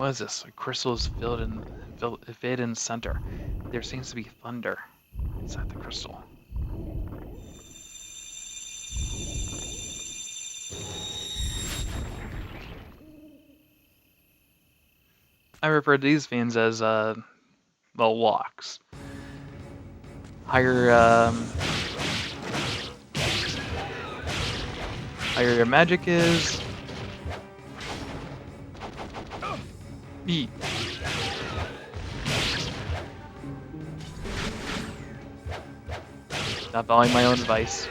What is this? A crystal is filled in center. There seems to be thunder inside the crystal. I refer to these fiends as well, locks. Higher higher your magic is. Eat. Not following my own advice.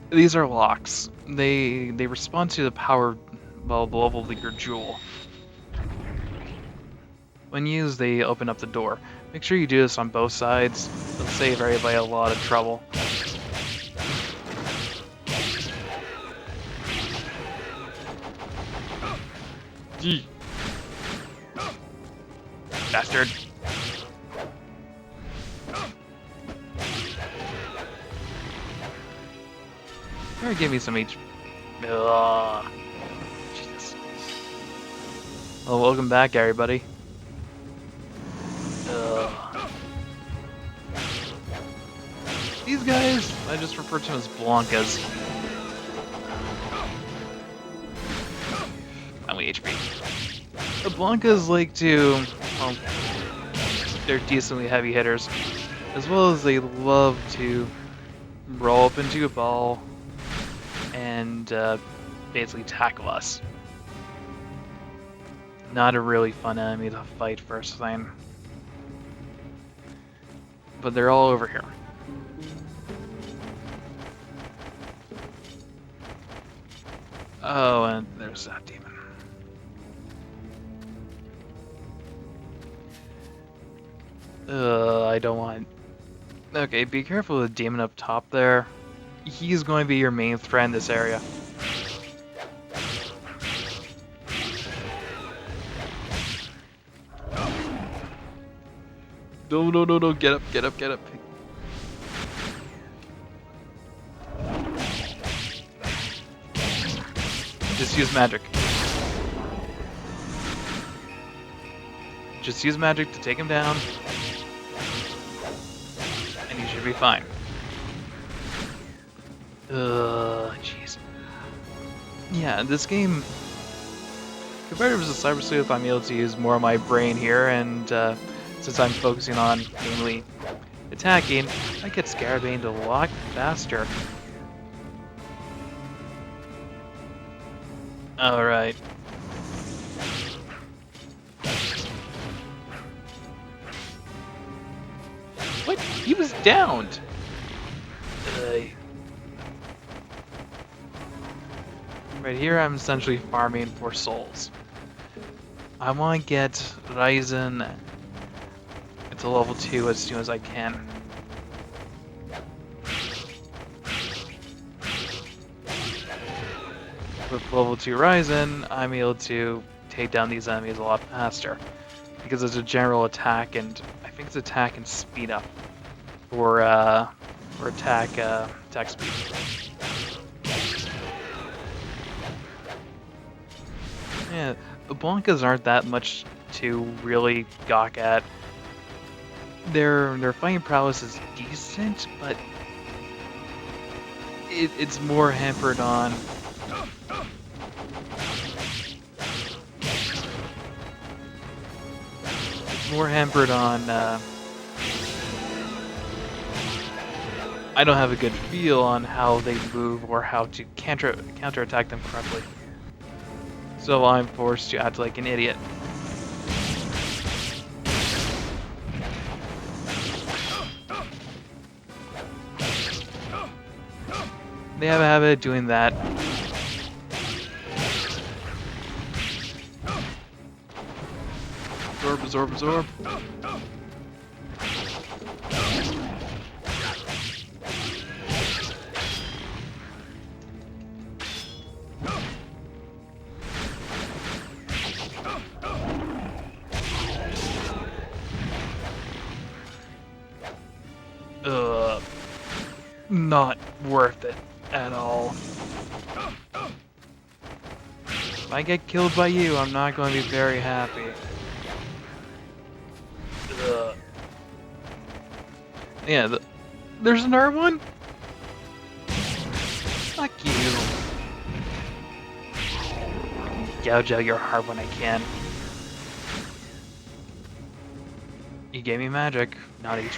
These are locks. They respond to the power of the level of your jewel. When used, they open up the door. Make sure you do this on both sides. It'll save everybody a lot of trouble. Gee. Bastard. Give me some HP. Jesus. Well, welcome back, everybody. These guys, I just refer to them as Blankas. Only HP. The Blankas like to, well, they're decently heavy hitters, as well as they love to roll up into a ball and basically tackle us. Not a really fun enemy to fight first thing. But they're all over here. Oh, and there's that demon. I don't want... Okay, be careful of the demon up top there. He's going to be your main threat in this area. No, get up. Just use magic. Just use magic to take him down. And you should be fine. Jeez. Yeah, this game, compared to Cyber Sleuth, I'm able to use more of my brain here, and since I'm focusing on mainly attacking, I get Scarabane a lot faster. Alright. What? He was downed! Right here, I'm essentially farming for souls. I want to get Ryzen to level 2 as soon as I can. With level 2 Ryzen, I'm able to take down these enemies a lot faster. Because it's a general attack, and I think it's attack and speed up. Or attack speed. Yeah, the Blankas aren't that much to really gawk at. Their fighting prowess is decent, but it's more hampered on I don't have a good feel on how they move or how to counterattack them correctly. So I'm forced to act like an idiot. They have a habit of doing that. Absorb. Not worth it at all. I get killed by you, I'm not going to be very happy. Ugh. Yeah, there's another one? Fuck you. Gouge out your heart when I can. You gave me magic, not HP.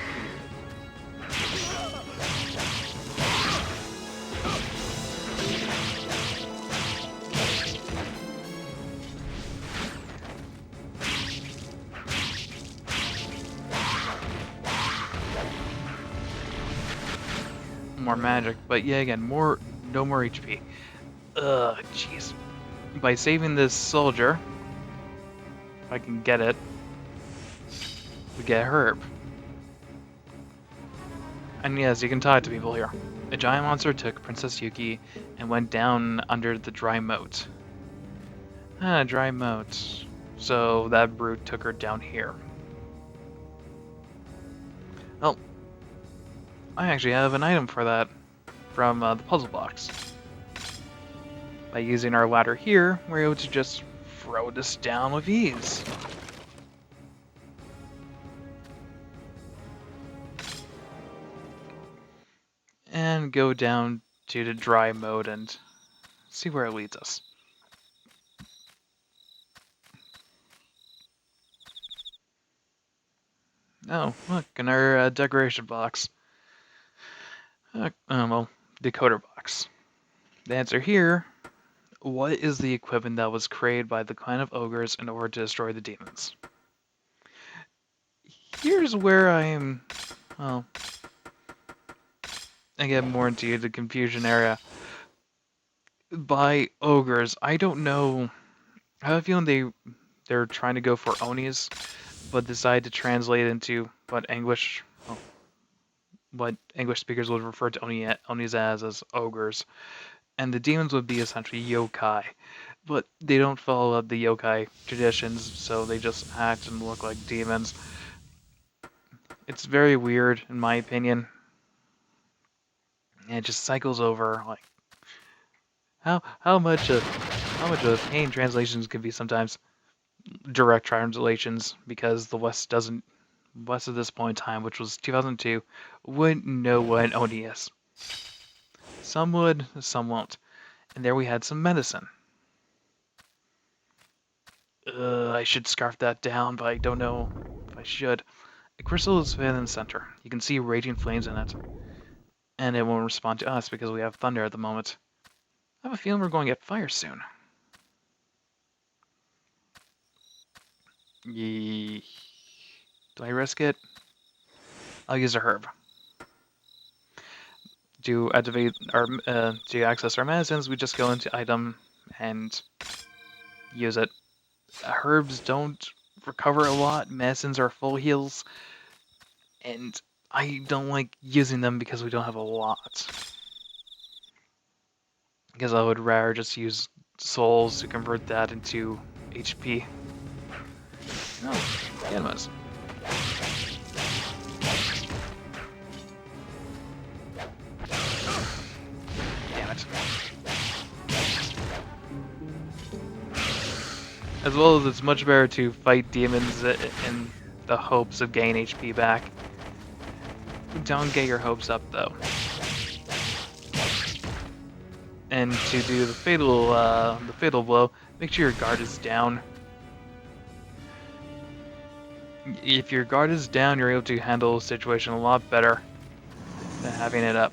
More magic, but yeah, again, no more HP. Ugh, jeez. By saving this soldier, if I can get it, we get herb. And yes, you can talk to people here. A giant monster took Princess Yuki and went down under the dry moat. Ah, dry moat. So that brute took her down here. Oh, I actually have an item for that from the puzzle box. By using our ladder here, we're able to just throw this down with ease. And go down to the dry mode and see where it leads us. Oh, look, in our decoration box. Well, decoder box. The answer here, what is the equipment that was created by the clan of ogres in order to destroy the demons? Here's where I'm, well, I get more into the confusion area. By ogres, I don't know, I have a feeling they're trying to go for Onis, but decide to translate into what English speakers would refer to Onis as ogres. And the demons would be essentially yokai. But they don't follow the yokai traditions, so they just act and look like demons. It's very weird, in my opinion. And it just cycles over, like, how much of a pain translations can be sometimes. Direct translations, because the West at this point in time, which was 2002, wouldn't know what an Oni is. Some would, some won't. And there we had some medicine. I should scarf that down, but I don't know if I should. A crystal is within the center. You can see raging flames in it. And it won't respond to us because we have thunder at the moment. I have a feeling we're going to get fire soon. Yee. Do I risk it? I'll use a herb. To activate our to access our medicines, we just go into item and use it. Herbs don't recover a lot. Medicines are full heals, and I don't like using them because we don't have a lot. Because I would rather just use souls to convert that into HP. Oh, Onimus. Damn it. As well as it's much better to fight demons in the hopes of gaining HP back. Don't get your hopes up though. And to do the fatal blow, make sure your guard is down. If your guard is down, you're able to handle the situation a lot better than having it up.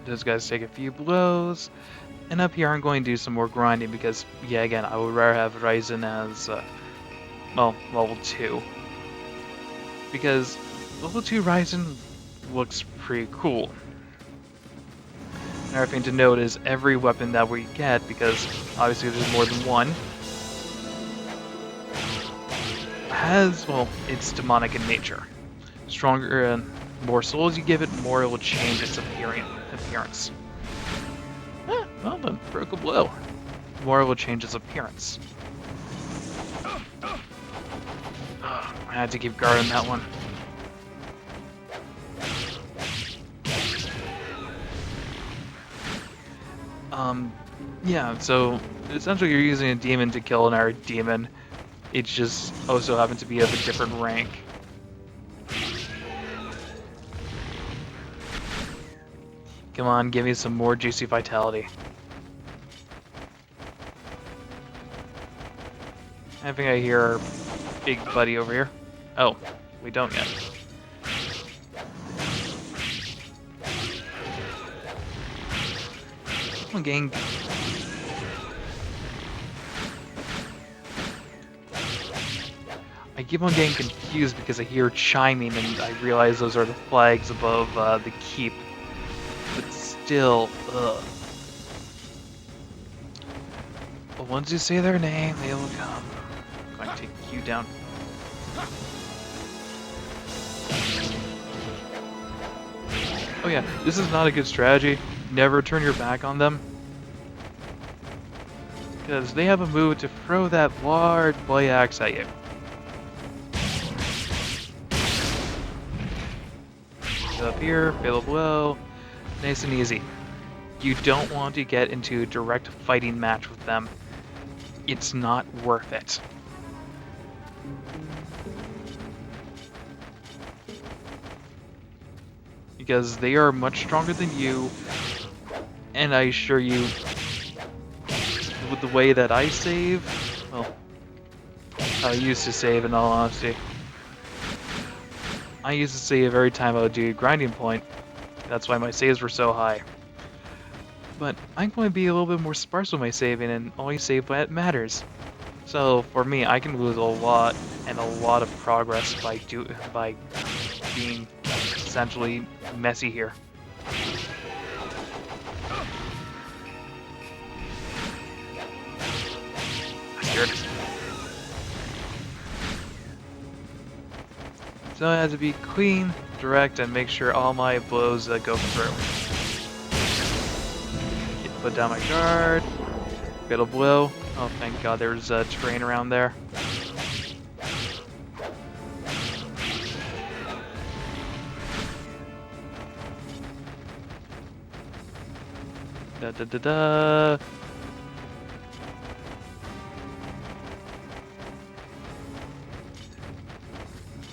Those guys take a few blows, and up here I'm going to do some more grinding because, yeah, again, I would rather have Ryzen as, well, level 2. Because level 2 Ryzen looks pretty cool. Another thing to note is every weapon that we get, because obviously there's more than one, has, well, it's demonic in nature. Stronger and more souls you give it, more it will change its appearance. Well then, broke a blow. More it will change its appearance. I had to keep guard on that one. Yeah, so essentially you're using a demon to kill another demon. It just also happens to be of a different rank. Come on, give me some more juicy vitality. I think I hear our big buddy over here. Oh, we don't yet. Come on, gang. I keep on getting confused because I hear chiming and I realize those are the flags above the keep. But still, ugh. But once you say their name, they will come. I'm going to take you down. Oh yeah, this is not a good strategy. Never turn your back on them. Because they have a move to throw that large blade axe at you. Up here, fatal blow. Nice and easy. You don't want to get into a direct fighting match with them. It's not worth it. Because they are much stronger than you, and I assure you, with the way that I save, well, I used to save in all honesty. I used to save every time I would do a grinding point. That's why my saves were so high. But I'm going to be a little bit more sparse with my saving and only save when it matters. So for me, I can lose a lot and a lot of progress by being essentially messy here. Scared. So I have to be clean, direct, and make sure all my blows go through. Put down my guard. Fatal blow. Oh, thank God, there's terrain around there. Da da da da.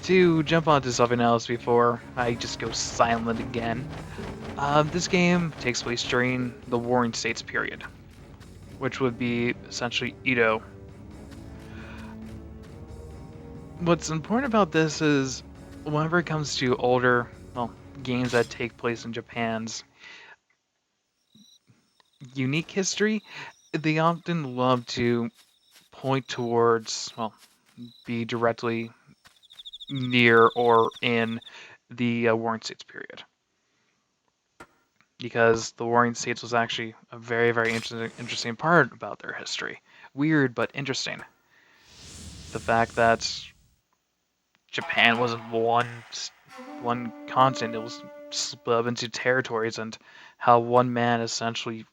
To jump onto something else before I just go silent again. This game takes place during the Warring States period, which would be essentially Edo. What's important about this is whenever it comes to older, well, games that take place in Japan's unique history, they often love to point towards, well, be directly near or in the Warring States period. Because the Warring States was actually a very, very interesting part about their history. Weird, but interesting. The fact that Japan wasn't one continent, it was split up into territories, and how one man essentially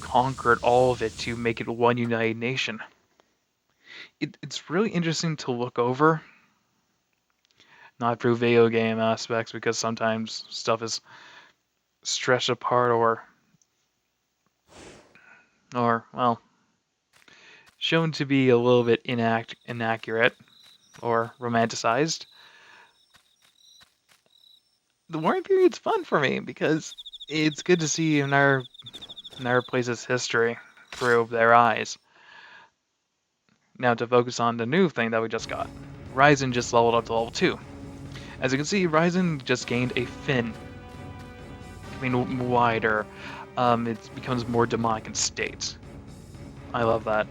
conquered all of it to make it one united nation. It's really interesting to look over, not through video game aspects, because sometimes stuff is stretched apart or well, shown to be a little bit inaccurate or romanticized. The Warring period's fun for me because it's good to see another place's history through their eyes. Now to focus on the new thing that we just got. Ryzen just leveled up to level 2. As you can see, Ryzen just gained a fin. Becoming wider. It becomes more demonic in state. I love that.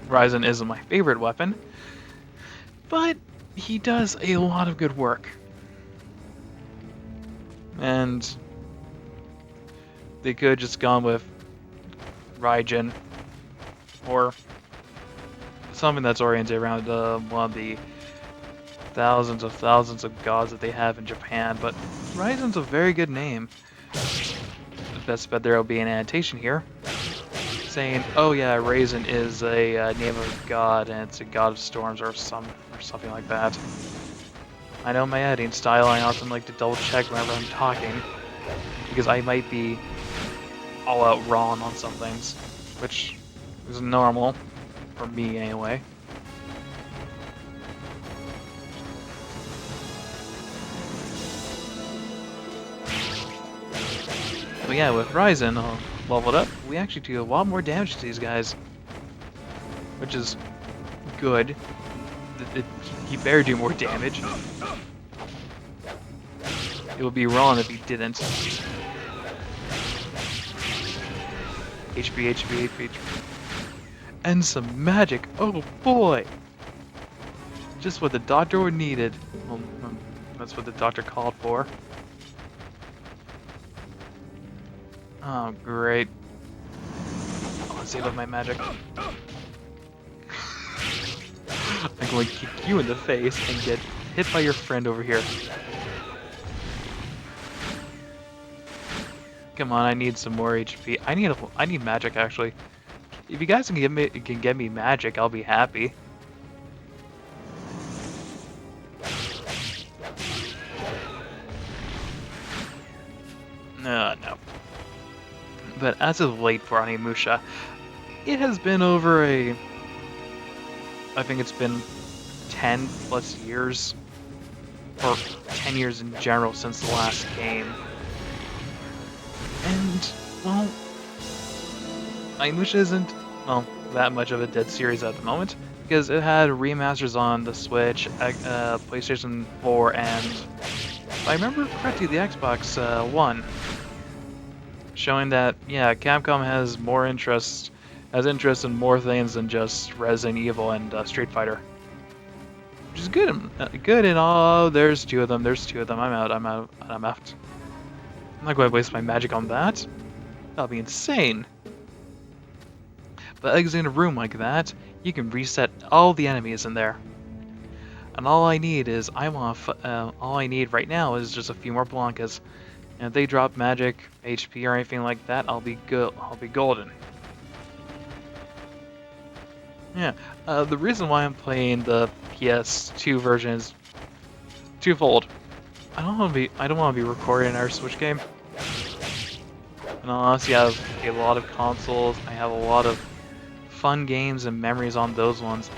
Ryzen isn't my favorite weapon, but he does a lot of good work. And they could have just gone with Raijin or something that's oriented around one of the thousands of gods that they have in Japan, but Raizen's a very good name. Best bet there will be an annotation here saying, oh yeah, Raizen is a name of a god and it's a god of storms or something like that. I know my editing style, I often like to double check whenever I'm talking, because I might be all out wrong on some things, which is normal, for me anyway. But yeah, with Ryzen leveled up, we actually do a lot more damage to these guys, which is good. He better do more damage. It would be wrong if he didn't. HP, HP, HP, HP. And some magic. Oh boy! Just what the doctor would needed. Well, that's what the doctor called for. Oh, great. Let's save up my magic. I'm going to kick you in the face and get hit by your friend over here. Come on, I need some more HP. I need magic actually. If you guys can get me magic, I'll be happy. No. But as of late for Onimusha, it has been over I think it's been 10 plus years, or 10 years in general since the last game. And, well, Onimusha isn't, well, that much of a dead series at the moment, because it had remasters on the Switch, PlayStation 4, and, if I remember correctly, the Xbox One. Showing that, yeah, Capcom has interest in more things than just Resident Evil and Street Fighter. Which is good, good and all. There's two of them, I'm out. I'm not going to waste my magic on that. That'll be insane. But exiting a room like that, you can reset all the enemies in there. And all I need right now is just a few more Blancas. And if they drop magic, HP, or anything like that, I'll be good. I'll be golden. Yeah. The reason why I'm playing the PS2 version is twofold. I don't want to be recording our Switch game. And honestly, I have a lot of consoles. I have a lot of fun games and memories on those ones.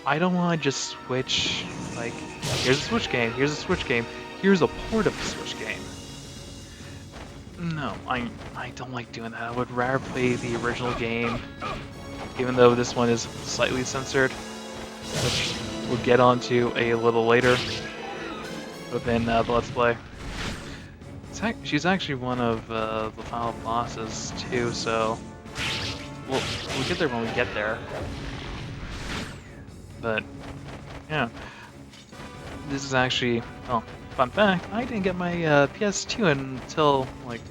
I don't want to just switch. Like, here's a Switch game. Here's a Switch game. Here's a port of the Switch game. No, I don't like doing that. I would rather play the original game, even though this one is slightly censored, which we'll get onto a little later within the Let's Play. She's actually one of the final bosses too, so we'll get there when we get there. But yeah, this is actually, well, fun fact, I didn't get my PS2 until like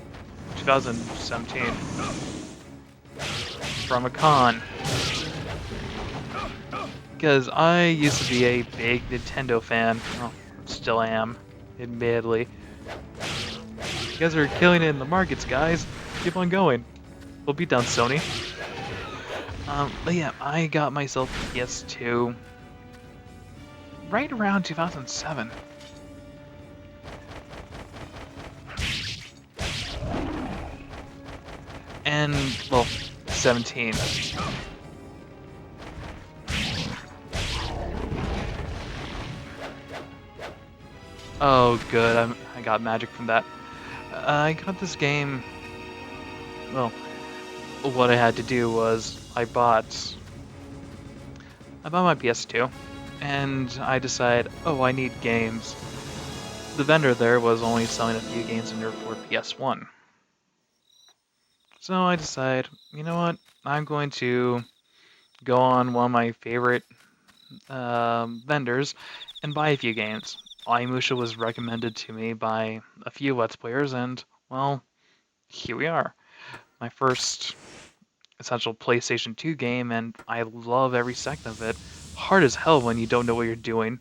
2017 from a con, because I used to be a big Nintendo fan. Well, still am, admittedly. You guys are killing it in the markets, guys. Keep on going. We'll beat down Sony. But yeah, I got myself a PS2 right around 2007. And, well, 17. Oh, good. I got magic from that. I got this game. Well, what I had to do was I bought my PS2, and I decided, oh, I need games. The vendor there was only selling a few games in there for PS1. So I decided, you know what? I'm going to go on one of my favorite vendors and buy a few games. Onimusha was recommended to me by a few Let's Players, and, well, here we are. My first essential PlayStation 2 game, and I love every second of it. Hard as hell when you don't know what you're doing,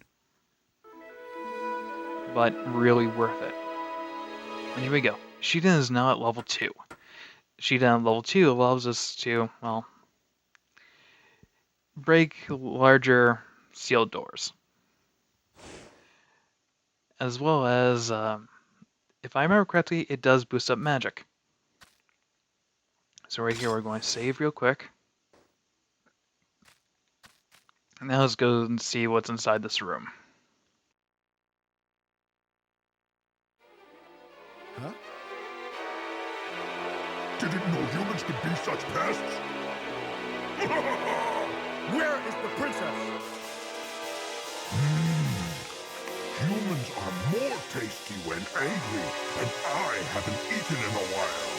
but really worth it. And here we go. Shiden is now at level 2. Shiden at level 2 allows us to, well, break larger sealed doors. as well as, if I remember correctly, it does boost up magic. So right here, we're going to save real quick. And now let's go and see what's inside this room. Huh? Didn't know humans could be such pests. Where is the princess? Humans are more tasty when angry, and I haven't eaten in a while.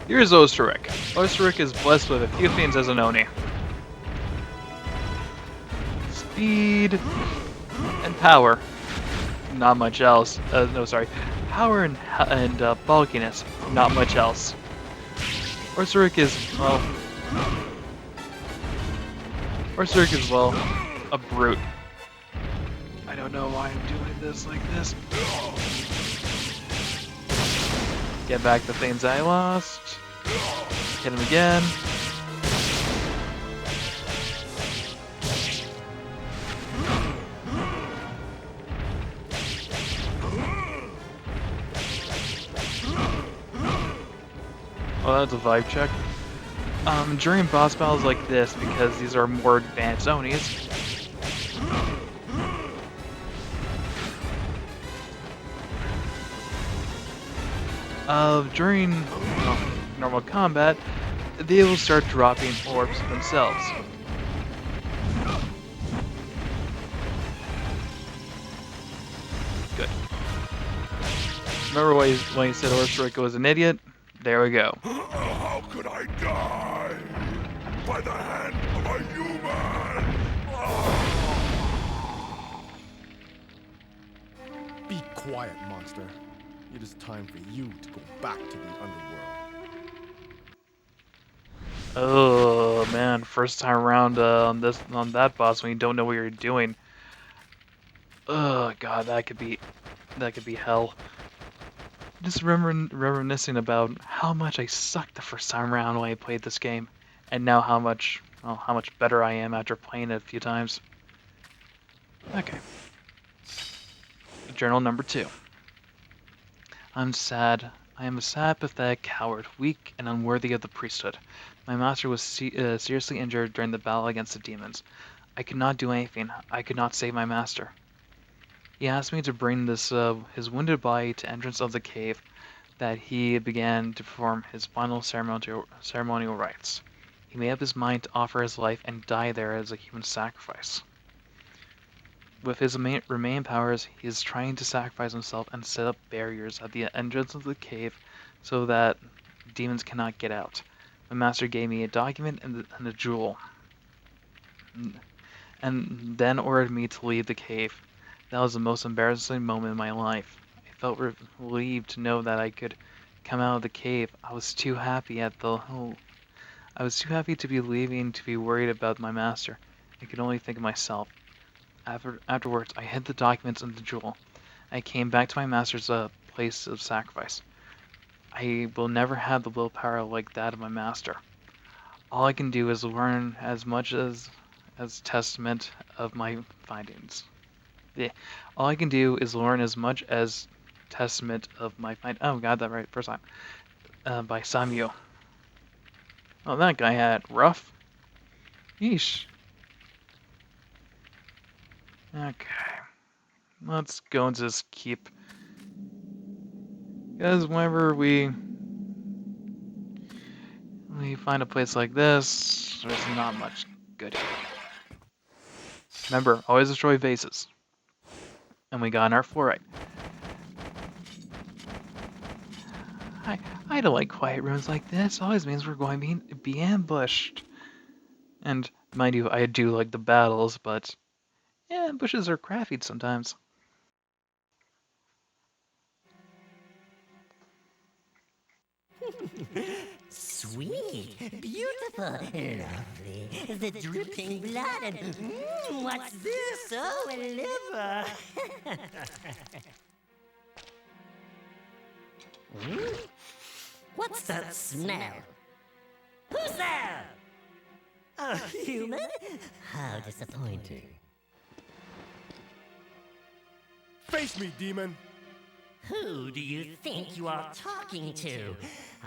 Here's Osric. Osric is blessed with a few things as an Oni. Speed and power. Not much else. No, sorry. Power and bulkiness. Not much else. Osric is, well... Osric is, well, a brute. I don't know why I'm doing this like this. Get back the things I lost. Hit him again. Oh, that's a vibe check. During boss battles like this, because these are more advanced Onis, during normal combat, they will start dropping orbs themselves. Good. Remember when you said Osric was an idiot? There we go. How could I die? By the hand of a human! Be quiet, monster. It is time for you to go back to the underworld. Oh man, first time around on that boss when you don't know what you're doing. Oh god, that could be hell. Just reminiscing about how much I sucked the first time around when I played this game, and now how much better I am after playing it a few times. Okay. Journal number 2. I'm sad. I am a sad, pathetic coward, weak and unworthy of the priesthood. My master was seriously injured during the battle against the demons. I could not do anything. I could not save my master. He asked me to bring his wounded body to entrance of the cave, that he began to perform his final ceremonial rites. He made up his mind to offer his life and die there as a human sacrifice. With his remaining powers, he is trying to sacrifice himself and set up barriers at the entrance of the cave so that demons cannot get out. My master gave me a document and a jewel, and then ordered me to leave the cave. That was the most embarrassing moment in my life. I felt relieved to know that I could come out of the cave. I was too happy to be leaving to be worried about my master. I could only think of myself. Afterwards, I hid the documents and the jewel. I came back to my master's place of sacrifice. I will never have the willpower like that of my master. All I can do is learn as much as testament of my findings. Yeah. All I can do is learn as much as testament of my findings. Oh, got that right first time. By Samuel. Oh, that guy had it rough. Yeesh. Okay. Let's go into this keep. Because whenever we find a place like this, there's not much good here. Remember, always destroy vases. And we got our fluorite. I don't like quiet rooms like this. Always means we're going to be ambushed. And mind you, I do like the battles, but yeah, ambushes are crafty sometimes. Sweet, beautiful, lovely, the dripping blood, and what's this? Oh, a liver. Hmm? What's that smell? Who's there? A human? How disappointing. Face me, demon! Who do you think you are talking to?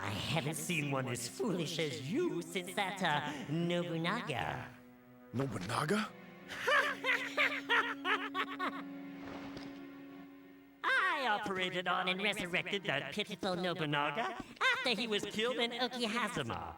I haven't seen one as foolish as you since that, Nobunaga. Nobunaga? I operated on and resurrected that pitiful Nobunaga after he was killed in Okihazuma.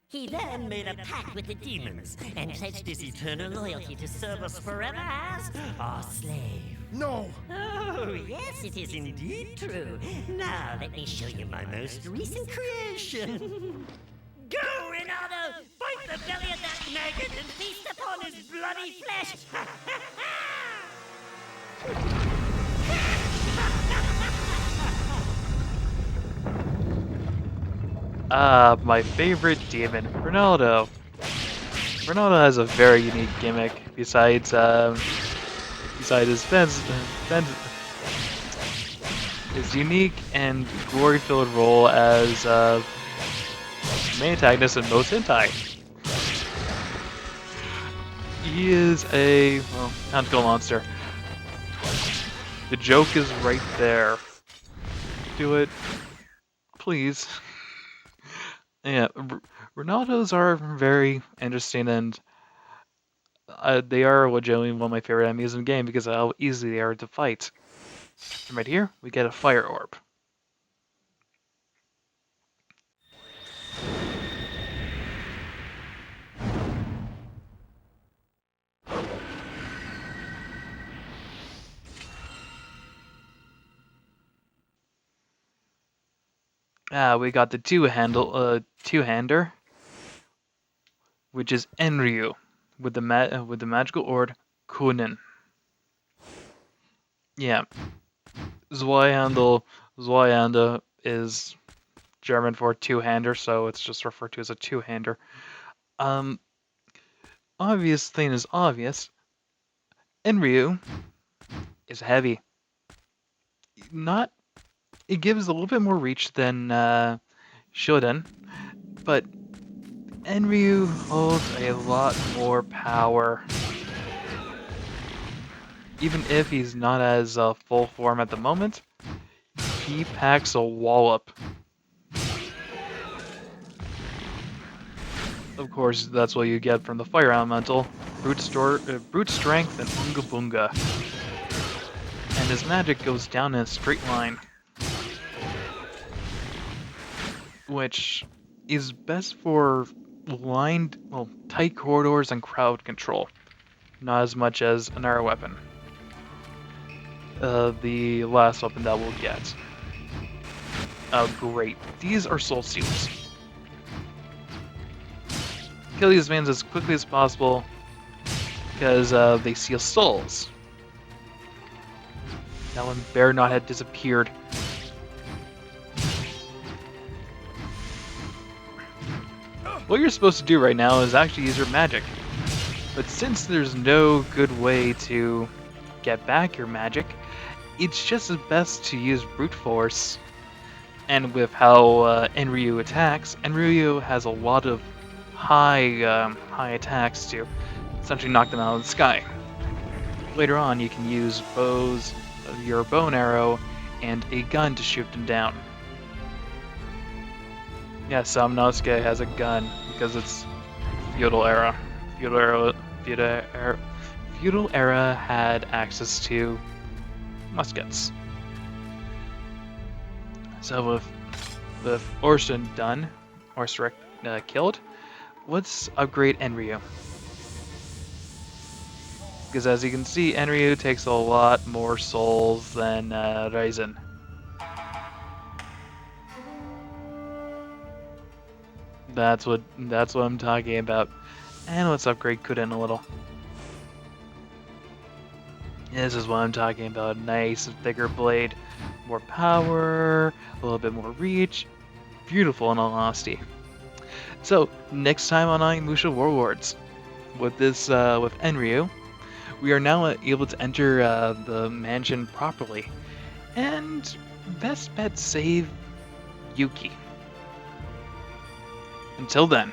He then made a pact with the demons and pledged his eternal loyalty to serve us forever as our slave. No! Oh, yes, it is indeed true. Now let me show you my most recent creation. Go, Ronaldo! Fight the belly of that maggot and feast upon his bloody flesh! My favorite demon, Ronaldo. Ronaldo has a very unique gimmick. Besides his his unique and glory-filled role as main antagonist in most hentai. He is a tentacle monster. The joke is right there. Do it, please. Yeah, Ronaldos are very interesting, and they are legitimately one of my favorite enemies in the game because of how easy they are to fight. And right here, we get a fire orb. We got the two-hander, which is Enryu, with the magical orb Kunin. Yeah, Zweihander is German for two-hander, so it's just referred to as a two-hander. Obvious thing is obvious. Enryu is heavy. It gives a little bit more reach than Shoden, but Enryu holds a lot more power. Even if he's not as full form at the moment, he packs a wallop. Of course, that's what you get from the Fire Elemental, Brute Strength, and Unga Bunga. And his magic goes down in a straight line, which is best for tight corridors and crowd control, not as much as another weapon. The last weapon that we'll get. Oh, great. These are soul steals. Kill these mans as quickly as possible because they steal souls. That one better not have disappeared. What you're supposed to do right now is actually use your magic. But since there's no good way to get back your magic, it's just as best to use brute force. And with how Enryu attacks, Enryu has a lot of high attacks to essentially knock them out of the sky. Later on, you can use your bow and arrow, and a gun to shoot them down. Yeah, Samnosuke has a gun because it's feudal era. Feudal era had access to muskets. So with Orson done, Osric killed, let's upgrade Enryu. Because as you can see, Enryu takes a lot more souls than Raizen. That's what I'm talking about. And let's upgrade Kuden a little. This is what I'm talking about. Nice, thicker blade. More power, a little bit more reach. Beautiful in all honesty. So, next time on Onimusha Warlords, with Enryu, we are now able to enter the mansion properly. And best bet save Yuki. Until then.